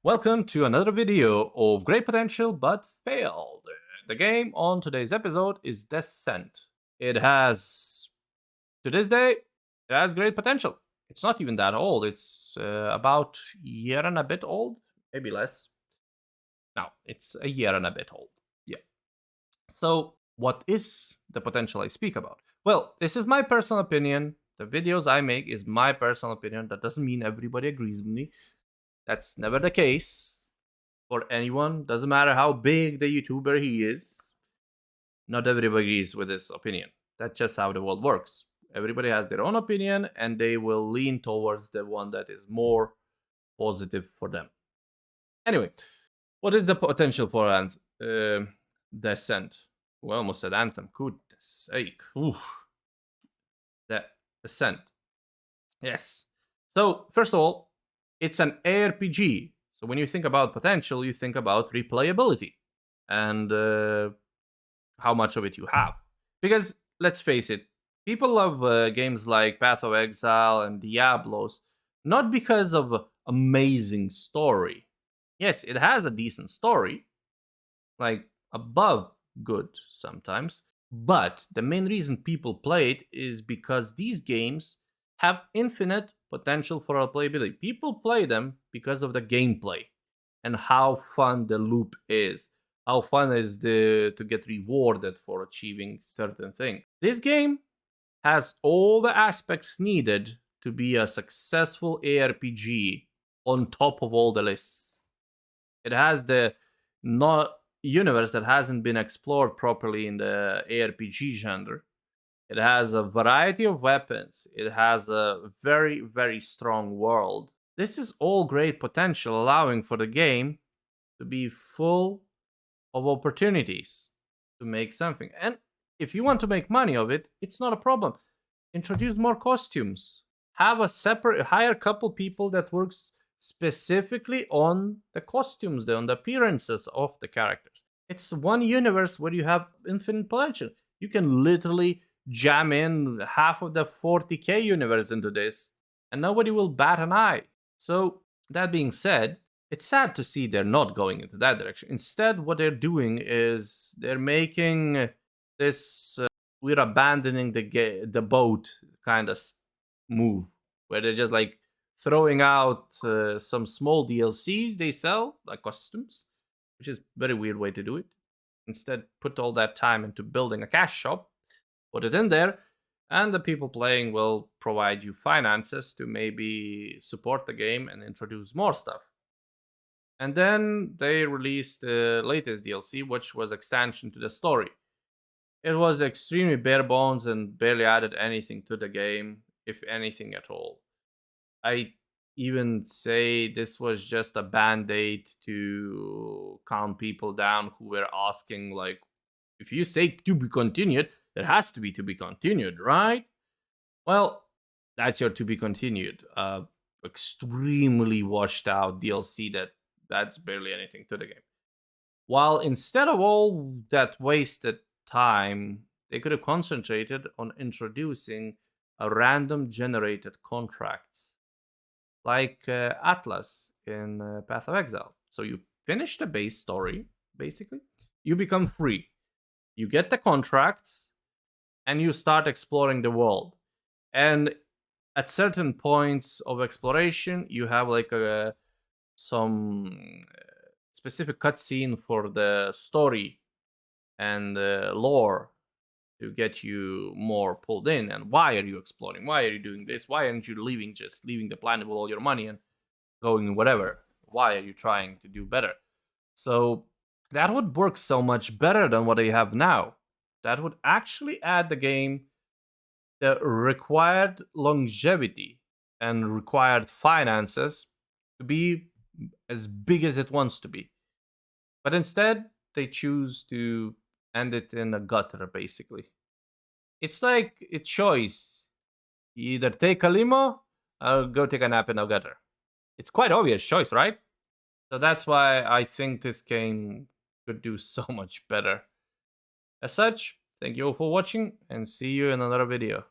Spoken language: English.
Welcome to another video of great potential but failed. The game on today's episode is Ascent. It has, to this day, it has great potential. It's not even that old. It's about a year and a bit old, maybe less. No, it's a year and a bit old. Yeah. So, what is the potential I speak about? Well, this is my personal opinion. The videos I make is my personal opinion. That doesn't mean everybody agrees with me. That's never the case for anyone. Doesn't matter how big the YouTuber he is. Not everybody agrees with his opinion. That's just how the world works. Everybody has their own opinion and they will lean towards the one that is more positive for them. Anyway, what is the potential for the Ascent? We almost said Anthem. Goodness sake. Oof. The Ascent. Yes. So, first of all, it's an ARPG. So when you think about potential, you think about replayability and how much of it you have. Because let's face it, people love games like Path of Exile and Diablos not because of amazing story. Yes, it has a decent story, like above good sometimes. But the main reason people play it is because these games have infinite potential for replayability. People play them because of the gameplay and how fun the loop is. How fun is to get rewarded for achieving certain things. This game has all the aspects needed to be a successful ARPG on top of all the lists. It has the not universe that hasn't been explored properly in the ARPG genre. It has a variety of weapons. It has a very, very strong world. This is all great potential, allowing for the game to be full of opportunities to make something. And if you want to make money of it, it's not a problem. Introduce more costumes. Have a separate, hire a couple people that works specifically on the costumes, on the appearances of the characters. It's one universe where you have infinite potential. You can literally jam in half of the 40k universe into this, and nobody will bat an eye. So, that being said, it's sad to see they're not going into that direction. Instead, what they're doing is they're making this we're abandoning the boat kind of move, where they're just like throwing out some small DLCs they sell, like costumes, which is a very weird way to do it. Instead, put all that time into building a cash shop, put it in there, and the people playing will provide you finances to maybe support the game and introduce more stuff. And then they released the latest DLC, which was extension to the story. It was extremely bare bones and barely added anything to the game, if anything at all. I even say this was just a band-aid to calm people down who were asking, like, if you say to be continued, there has to be continued, right? Well, that's your to be continued. Extremely washed out DLC that's barely anything to the game. While instead of all that wasted time, they could have concentrated on introducing a random generated contracts like Atlas in Path of Exile. So you finish the base story, basically. You become free. You get the contracts, and you start exploring the world. And at certain points of exploration, you have like some specific cutscene for the story and lore to get you more pulled in. And why are you exploring? Why are you doing this? Why aren't you leaving the planet with all your money and going whatever? Why are you trying to do better? So that would work so much better than what they have now. That would actually add the game the required longevity and required finances to be as big as it wants to be. But instead, they choose to end it in a gutter, basically. It's like a choice. You either take a limo or go take a nap in a gutter. It's quite obvious choice, right? So that's why I think this game could do so much better. As such, thank you all for watching and see you in another video.